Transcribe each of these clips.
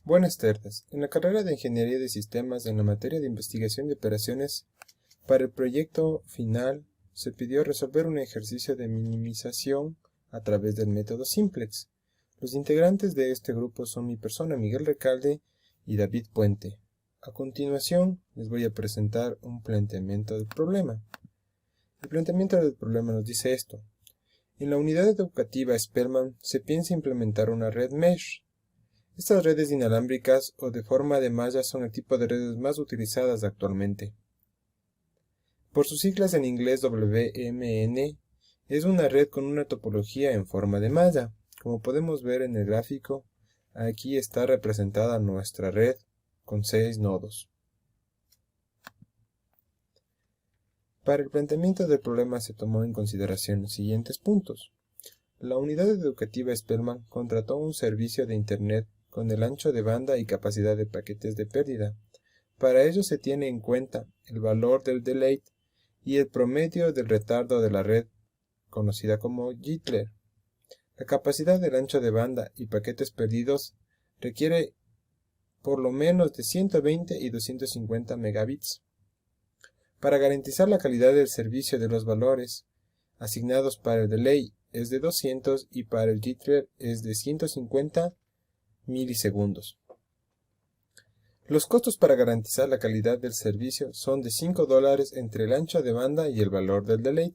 Buenas tardes. En la carrera de Ingeniería de Sistemas, en la materia de investigación de operaciones, para el proyecto final se pidió resolver un ejercicio de minimización a través del método Simplex. Los integrantes de este grupo son mi persona, Miguel Recalde y David Puente. A continuación, les voy a presentar un planteamiento del problema. El planteamiento del problema nos dice esto. En la unidad educativa Spellman se piensa implementar una red mesh. Estas redes inalámbricas o de forma de malla son el tipo de redes más utilizadas actualmente. Por sus siglas en inglés WMN, es una red con una topología en forma de malla. Como podemos ver en el gráfico, aquí está representada nuestra red con 6 nodos. Para el planteamiento del problema se tomó en consideración los siguientes puntos. La unidad educativa Spellman contrató un servicio de Internet con el ancho de banda y capacidad de paquetes de pérdida. Para ello se tiene en cuenta el valor del delay y el promedio del retardo de la red, conocida como jitter. La capacidad del ancho de banda y paquetes perdidos requiere por lo menos de 120 y 250 megabits. Para garantizar la calidad del servicio de los valores asignados para el delay es de 200 y para el jitter es de 150 milisegundos. Los costos para garantizar la calidad del servicio son de $5 entre el ancho de banda y el valor del delay,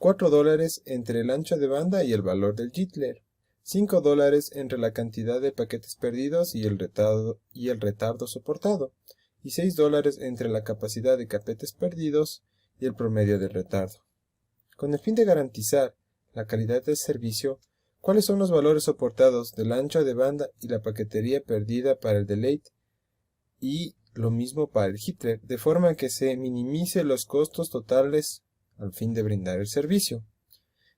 $4 entre el ancho de banda y el valor del jitter, $5 entre la cantidad de paquetes perdidos y el retardo soportado, y $6 entre la capacidad de paquetes perdidos y el promedio del retardo. Con el fin de garantizar la calidad del servicio, ¿cuáles son los valores soportados del ancho de banda y la paquetería perdida para el delay? Y lo mismo para el jitter, de forma que se minimice los costos totales al fin de brindar el servicio.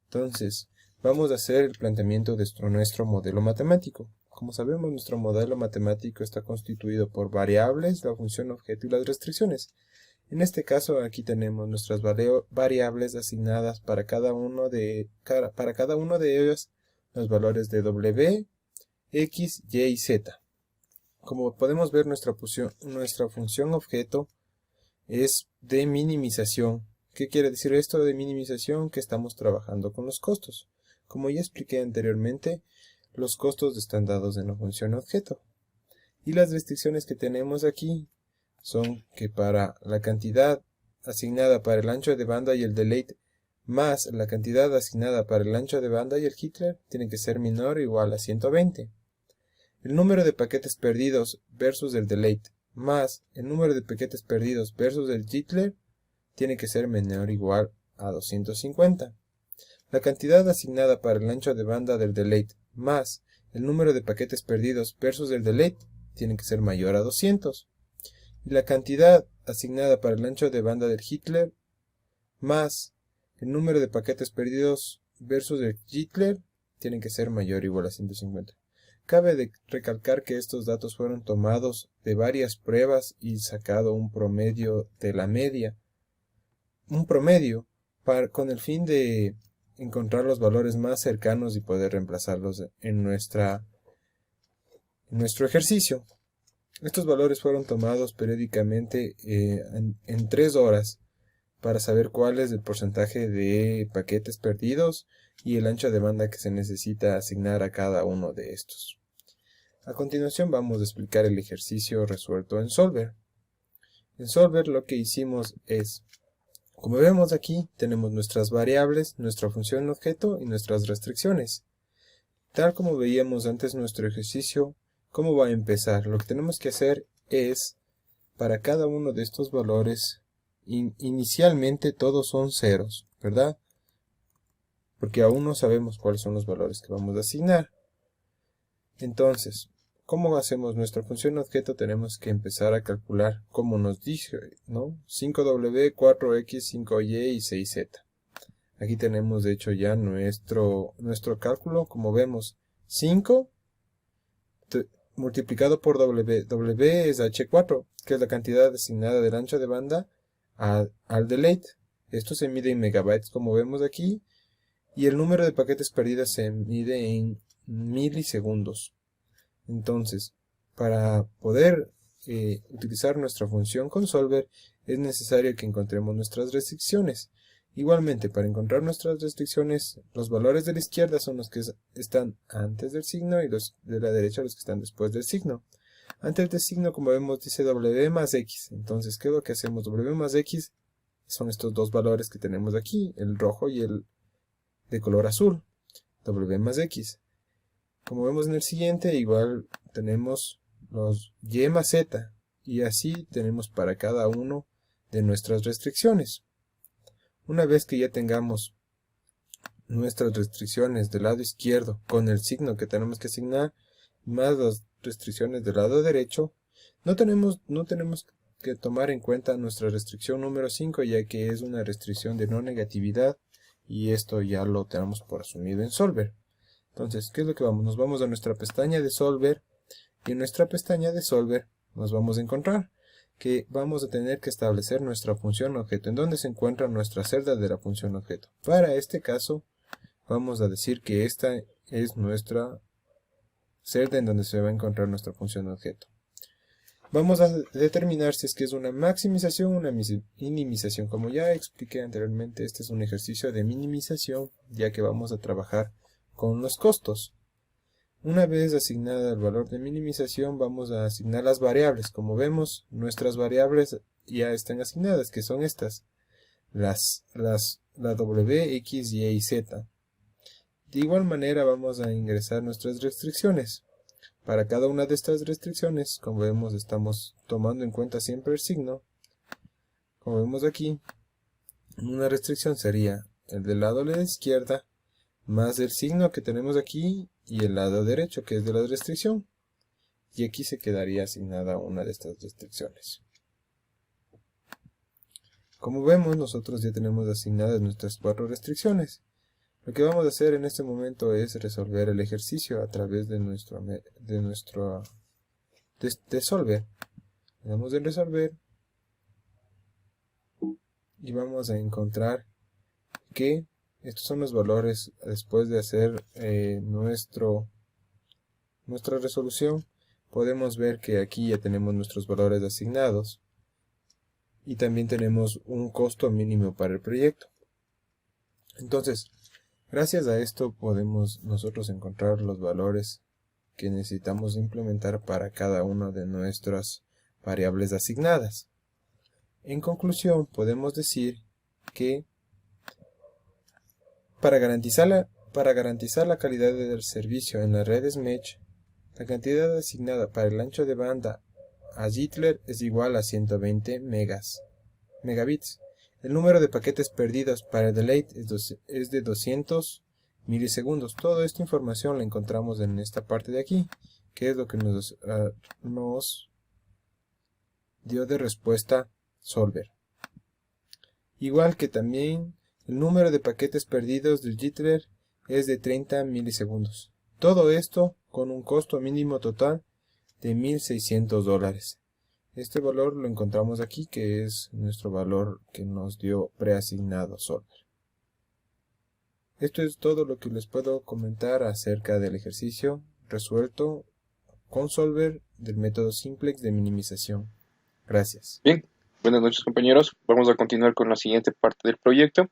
Entonces, vamos a hacer el planteamiento de nuestro modelo matemático. Como sabemos, nuestro modelo matemático está constituido por variables, la función objeto y las restricciones. En este caso, aquí tenemos nuestras variables asignadas para cada uno de ellos los valores de w, x, y y z. Como podemos ver, nuestra función objeto es de minimización. ¿Qué quiere decir esto de minimización? Que estamos trabajando con los costos. Como ya expliqué anteriormente, los costos están dados en la función objeto. Y las restricciones que tenemos aquí son que para la cantidad asignada para el ancho de banda y el delay más la cantidad asignada para el ancho de banda y el jitter tiene que ser menor o igual a 120. El número de paquetes perdidos versus el delay más el número de paquetes perdidos versus el jitter tiene que ser menor o igual a 250. La cantidad asignada para el ancho de banda del delay más el número de paquetes perdidos versus el delay tiene que ser mayor a 200. Y la cantidad asignada para el ancho de banda del jitter más el número de paquetes perdidos versus el jitter tiene que ser mayor o igual a 150. Cabe recalcar que estos datos fueron tomados de varias pruebas y sacado un promedio de la media. Un promedio con el fin de encontrar los valores más cercanos y poder reemplazarlos en nuestro ejercicio. Estos valores fueron tomados periódicamente en 3 horas para saber cuál es el porcentaje de paquetes perdidos y el ancho de banda que se necesita asignar a cada uno de estos. A continuación vamos a explicar el ejercicio resuelto en Solver. En Solver lo que hicimos es, como vemos aquí, tenemos nuestras variables, nuestra función objeto y nuestras restricciones. Tal como veíamos antes nuestro ejercicio, ¿cómo va a empezar? Lo que tenemos que hacer es, para cada uno de estos valores, inicialmente todos son ceros, ¿verdad? Porque aún no sabemos cuáles son los valores que vamos a asignar. Entonces, ¿cómo hacemos nuestra función objeto? Tenemos que empezar a calcular, como nos dice, ¿no? 5w, 4x, 5y y 6z. Aquí tenemos de hecho ya nuestro cálculo. Como vemos, 5 multiplicado por w es h4, que es la cantidad asignada del ancho de banda al delay. Esto se mide en megabytes, como vemos aquí, y el número de paquetes perdidos se mide en milisegundos. Entonces, para poder utilizar nuestra función consolver es necesario que encontremos nuestras restricciones. Igualmente, para encontrar nuestras restricciones, los valores de la izquierda son los que están antes del signo y los de la derecha los que están después del signo. Antes del signo, como vemos, dice W más X. Entonces, ¿qué es lo que hacemos? W más X son estos dos valores que tenemos aquí, el rojo y el de color azul. W más X. Como vemos en el siguiente, igual tenemos los Y más Z. Y así tenemos para cada uno de nuestras restricciones. Una vez que ya tengamos nuestras restricciones del lado izquierdo con el signo que tenemos que asignar, más las restricciones del lado derecho, no tenemos que tomar en cuenta nuestra restricción número 5, ya que es una restricción de no negatividad, y esto ya lo tenemos por asumido en Solver. Entonces, ¿qué es lo que vamos? Nos vamos a nuestra pestaña de Solver, y en nuestra pestaña de Solver nos vamos a encontrar que vamos a tener que establecer nuestra función objeto, en donde se encuentra nuestra celda de la función objeto. Para este caso, vamos a decir que esta es nuestra celda en donde se va a encontrar nuestra función objeto. Vamos a determinar si es que es una maximización o una minimización. Como ya expliqué anteriormente, este es un ejercicio de minimización, ya que vamos a trabajar con los costos. Una vez asignada el valor de minimización, vamos a asignar las variables. Como vemos, nuestras variables ya están asignadas, que son estas, la W, X, Y y Z. De igual manera vamos a ingresar nuestras restricciones. Para cada una de estas restricciones, como vemos, estamos tomando en cuenta siempre el signo. Como vemos aquí, una restricción sería el del lado de la izquierda, más el signo que tenemos aquí, y el lado derecho, que es de la restricción. Y aquí se quedaría asignada una de estas restricciones. Como vemos, nosotros ya tenemos asignadas nuestras 4 restricciones. Lo que vamos a hacer en este momento es resolver el ejercicio a través de Solver. Le damos en resolver y vamos a encontrar que estos son los valores después de hacer nuestra resolución. Podemos ver que aquí ya tenemos nuestros valores asignados y también tenemos un costo mínimo para el proyecto. Entonces, gracias a esto podemos nosotros encontrar los valores que necesitamos implementar para cada una de nuestras variables asignadas. En conclusión, podemos decir que para garantizar la calidad del servicio en las redes Mesh, la cantidad asignada para el ancho de banda a Ziegler es igual a 120 megabits. El número de paquetes perdidos para el delay es de 200 milisegundos. Toda esta información la encontramos en esta parte de aquí, que es lo que nos dio de respuesta Solver. Igual que también el número de paquetes perdidos del Jitter es de 30 milisegundos. Todo esto con un costo mínimo total de $1,600. Este valor lo encontramos aquí, que es nuestro valor que nos dio preasignado Solver. Esto es todo lo que les puedo comentar acerca del ejercicio resuelto con Solver del método simplex de minimización. Gracias. Bien, buenas noches compañeros. Vamos a continuar con la siguiente parte del proyecto,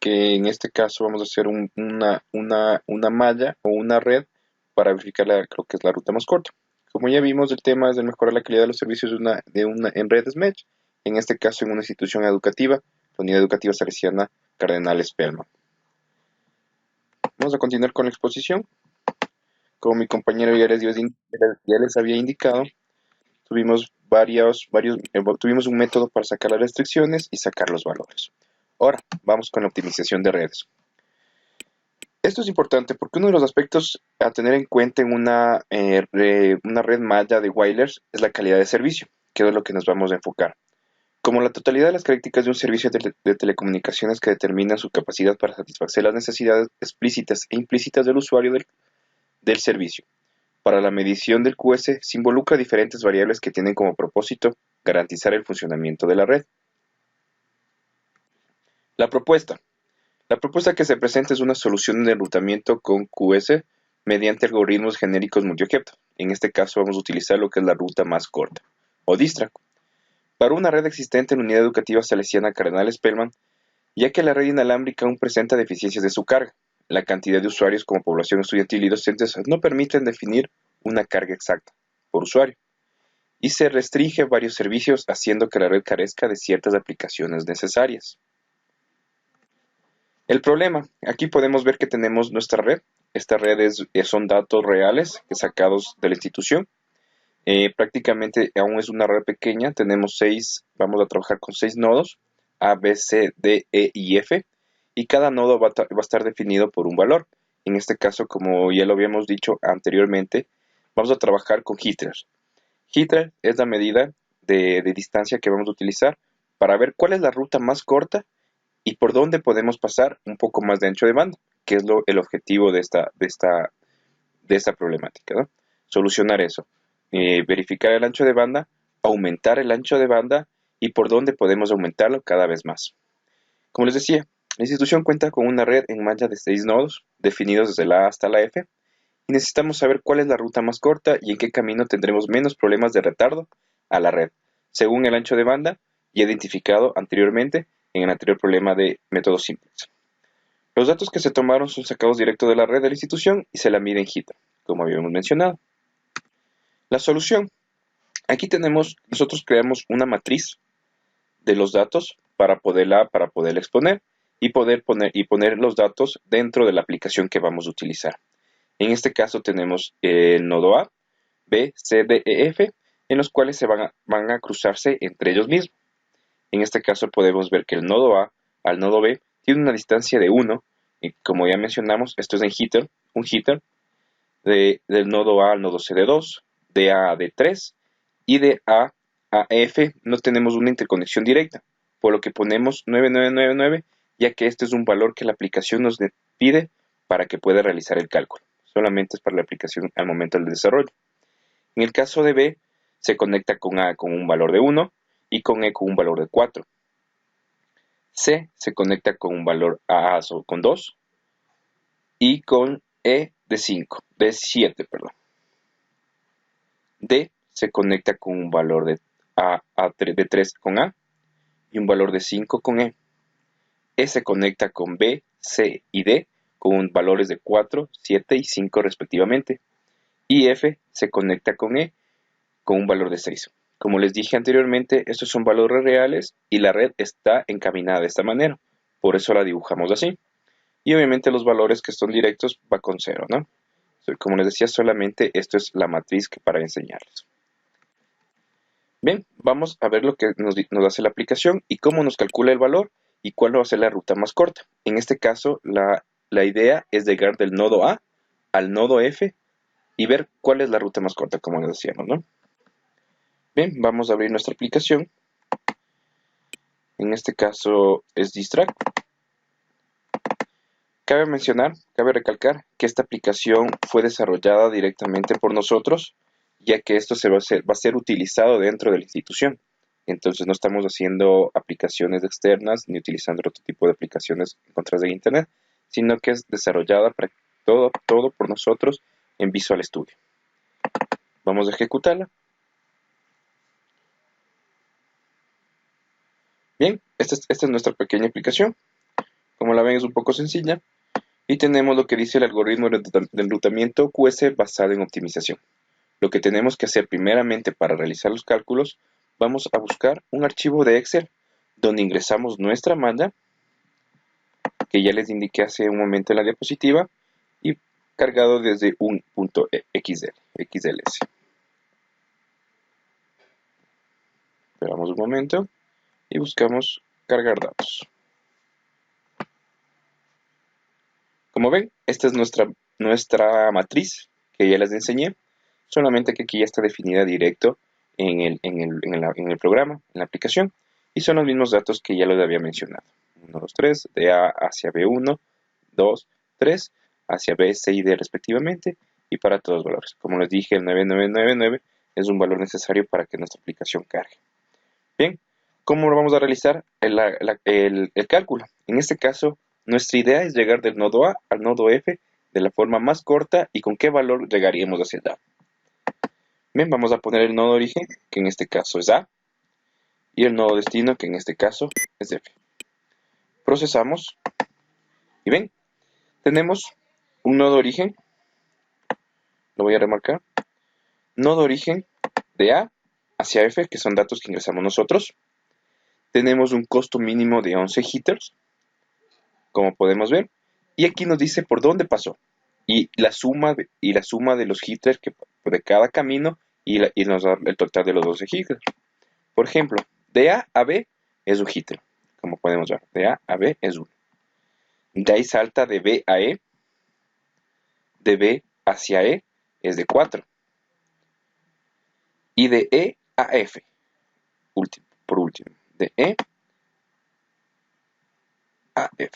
que en este caso vamos a hacer una malla o una red para verificar lo que es la ruta más corta. Como ya vimos, el tema es de mejorar la calidad de los servicios en redes Mesh, en este caso en una institución educativa, la Unidad Educativa Salesiana Cardenal Spellman. Vamos a continuar con la exposición. Como mi compañero ya les había indicado, tuvimos un método para sacar las restricciones y sacar los valores. Ahora, vamos con la optimización de redes. Esto es importante porque uno de los aspectos a tener en cuenta en una red malla de wireless es la calidad de servicio, que es lo que nos vamos a enfocar. Como la totalidad de las características de un servicio de telecomunicaciones que determinan su capacidad para satisfacer las necesidades explícitas e implícitas del usuario del servicio. Para la medición del QS se involucra diferentes variables que tienen como propósito garantizar el funcionamiento de la red. La propuesta que se presenta es una solución de enrutamiento con QS mediante algoritmos genéricos multiobjeto. En este caso vamos a utilizar lo que es la ruta más corta, o DISTRAC. Para una red existente en la Unidad Educativa Salesiana Cardenal Spellman, ya que la red inalámbrica aún presenta deficiencias de su carga, la cantidad de usuarios como población estudiantil y docentes no permiten definir una carga exacta por usuario, y se restringe varios servicios haciendo que la red carezca de ciertas aplicaciones necesarias. El problema, aquí podemos ver que tenemos nuestra red. Esta red son datos reales sacados de la institución. Prácticamente aún es una red pequeña, vamos a trabajar con 6 nodos, A, B, C, D, E y F, y cada nodo va a estar definido por un valor. En este caso, como ya lo habíamos dicho anteriormente, vamos a trabajar con jitters. Jitter es la medida de distancia que vamos a utilizar para ver cuál es la ruta más corta y por dónde podemos pasar un poco más de ancho de banda, que es el objetivo de esta problemática, ¿no? Solucionar eso, verificar el ancho de banda, aumentar el ancho de banda y por dónde podemos aumentarlo cada vez más. Como les decía, la institución cuenta con una red en malla de 6 nodos, definidos desde la A hasta la F, y necesitamos saber cuál es la ruta más corta y en qué camino tendremos menos problemas de retardo a la red, según el ancho de banda ya identificado anteriormente en el anterior problema de método simplex. Los datos que se tomaron son sacados directo de la red de la institución y se la mide en jitter, como habíamos mencionado. La solución. Aquí nosotros creamos una matriz de los datos para poderla exponer y poner los datos dentro de la aplicación que vamos a utilizar. En este caso tenemos el nodo A, B, C, D, E, F, en los cuales van a cruzarse entre ellos mismos. En este caso podemos ver que el nodo A al nodo B tiene una distancia de 1, y como ya mencionamos, esto es en jitter, un jitter, del nodo A al nodo C de 2, de A a D3, y de A a F no tenemos una interconexión directa, por lo que ponemos 9999, ya que este es un valor que la aplicación nos pide para que pueda realizar el cálculo. Solamente es para la aplicación al momento del desarrollo. En el caso de B, se conecta con A con un valor de 1 y con E con un valor de 4. C se conecta con un valor A con 2 y con E de 5, de 7, perdón. D se conecta con un valor de 3 con A y un valor de 5 con E. E se conecta con B, C y D con valores de 4, 7 y 5 respectivamente. Y F se conecta con E con un valor de 6. Como les dije anteriormente, estos son valores reales y la red está encaminada de esta manera. Por eso la dibujamos así. Y obviamente los valores que son directos va con 0, ¿no? Como les decía, solamente esto es la matriz para enseñarles. Bien, vamos a ver lo que nos hace la aplicación y cómo nos calcula el valor y cuál va a ser la ruta más corta. En este caso, la idea es llegar del nodo A al nodo F y ver cuál es la ruta más corta, como les decíamos, ¿no? Bien, vamos a abrir nuestra aplicación. En este caso es DISTRAC. Cabe recalcar que esta aplicación fue desarrollada directamente por nosotros, ya que esto va a ser utilizado dentro de la institución. Entonces no estamos haciendo aplicaciones externas ni utilizando otro tipo de aplicaciones encontradas en Internet, sino que es desarrollada para todo por nosotros en Visual Studio. Vamos a ejecutarla. Bien, esta es nuestra pequeña aplicación. Como la ven, es un poco sencilla. Y tenemos lo que dice el algoritmo de enrutamiento QS basado en optimización. Lo que tenemos que hacer primeramente para realizar los cálculos, vamos a buscar un archivo de Excel donde ingresamos nuestra malla, que ya les indiqué hace un momento en la diapositiva, y cargado desde un punto XLS. Esperamos un momento y buscamos cargar datos. Como ven, esta es nuestra matriz que ya les enseñé, solamente que aquí ya está definida directo en el programa, en la aplicación, y son los mismos datos que ya les había mencionado. 1, 2, 3, de A hacia B1, 2, 3, hacia B, C y D respectivamente, y para todos los valores. Como les dije, el 9999 es un valor necesario para que nuestra aplicación cargue. Bien, ¿cómo vamos a realizar el cálculo? En este caso, nuestra idea es llegar del nodo A al nodo F de la forma más corta y con qué valor llegaríamos hacia el A. Bien, vamos a poner el nodo origen, que en este caso es A, y el nodo destino, que en este caso es F. Procesamos y ven, tenemos un nodo origen, lo voy a remarcar, nodo origen de A hacia F, que son datos que ingresamos nosotros. Tenemos un costo mínimo de 11 jitters, como podemos ver, y aquí nos dice por dónde pasó, y la suma de los jitters de cada camino, y nos da el total de los 12 jitters. Por ejemplo, de A a B es un jitter, como podemos ver, de A a B es 1. De ahí salta de B a E, de B hacia E es de 4, y de E a F, por último, de E a F,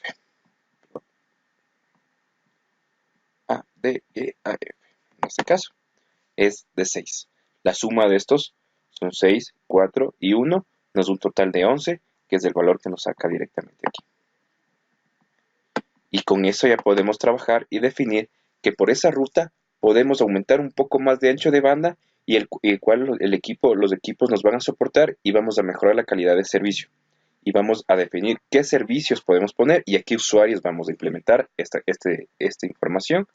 de E a F, en este caso, es de 6. La suma de estos son 6, 4 y 1, nos da un total de 11, que es el valor que nos saca directamente aquí. Y con eso ya podemos trabajar y definir que por esa ruta podemos aumentar un poco más de ancho de banda y los equipos nos van a soportar y vamos a mejorar la calidad de servicio. Y vamos a definir qué servicios podemos poner y a qué usuarios vamos a implementar esta información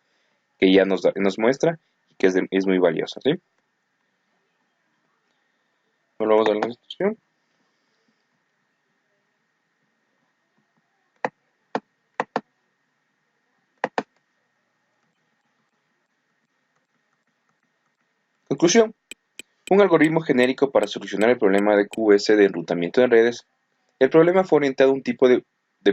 que ya nos muestra y que es muy valiosa, ¿sí? Volvamos a la instrucción. Conclusión. Un algoritmo genérico para solucionar el problema de QoS de enrutamiento en redes. El problema fue orientado a un tipo de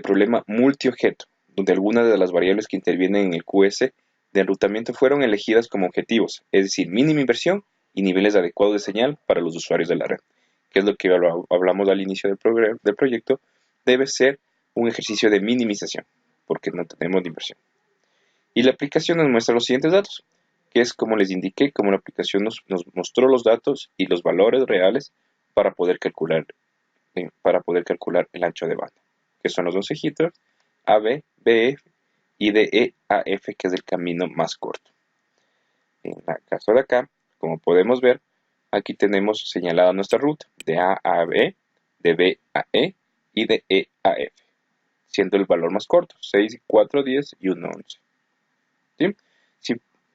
problema multiobjeto, donde algunas de las variables que intervienen en el QoS de enrutamiento fueron elegidas como objetivos, es decir, mínima inversión y niveles adecuados de señal para los usuarios de la red, que es lo que hablamos al inicio del proyecto, debe ser un ejercicio de minimización, porque no tenemos inversión. Y la aplicación nos muestra los siguientes datos, que es como les indiqué, como la aplicación nos mostró los datos y los valores reales para poder calcular el ancho de banda, que son los 12 jitters, AB, BF y de E a F, que es el camino más corto. En el caso de acá, como podemos ver, aquí tenemos señalada nuestra ruta, de A a B, de B a E y de E a F, siendo el valor más corto, 6, 4, 10 y 1, 11. ¿Sí? Si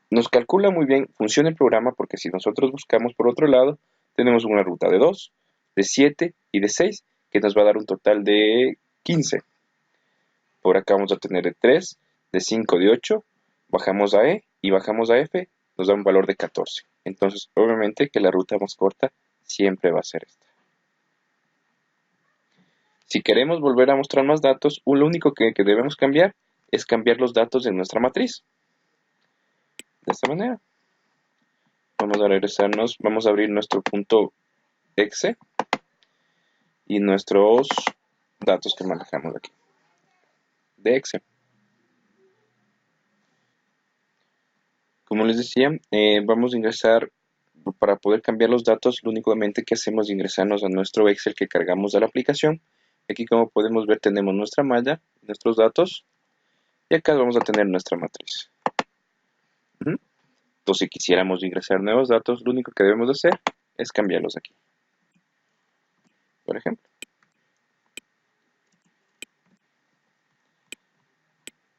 nos calcula muy bien, funciona el programa porque si nosotros buscamos por otro lado, tenemos una ruta de 2, de 7 y de 6, que nos va a dar un total de 15. Por acá vamos a tener de 3, de 5, de 8, bajamos a E y bajamos a F, nos da un valor de 14. Entonces, obviamente que la ruta más corta siempre va a ser esta. Si queremos volver a mostrar más datos, lo único que debemos cambiar es cambiar los datos de nuestra matriz. De esta manera. Vamos a regresarnos, vamos a abrir nuestro punto exe y nuestros datos que manejamos aquí de exe. Como les decía, vamos a ingresar, para poder cambiar los datos, lo únicamente que hacemos es ingresarnos a nuestro Excel que cargamos de la aplicación. Aquí, como podemos ver, tenemos nuestra malla, nuestros datos, y acá vamos a tener nuestra matriz. Entonces, si quisiéramos ingresar nuevos datos, lo único que debemos hacer es cambiarlos aquí. Por ejemplo.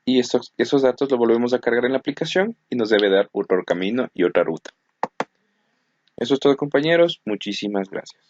Y esos datos los volvemos a cargar en la aplicación y nos debe dar otro camino y otra ruta. Eso es todo, compañeros. Muchísimas gracias.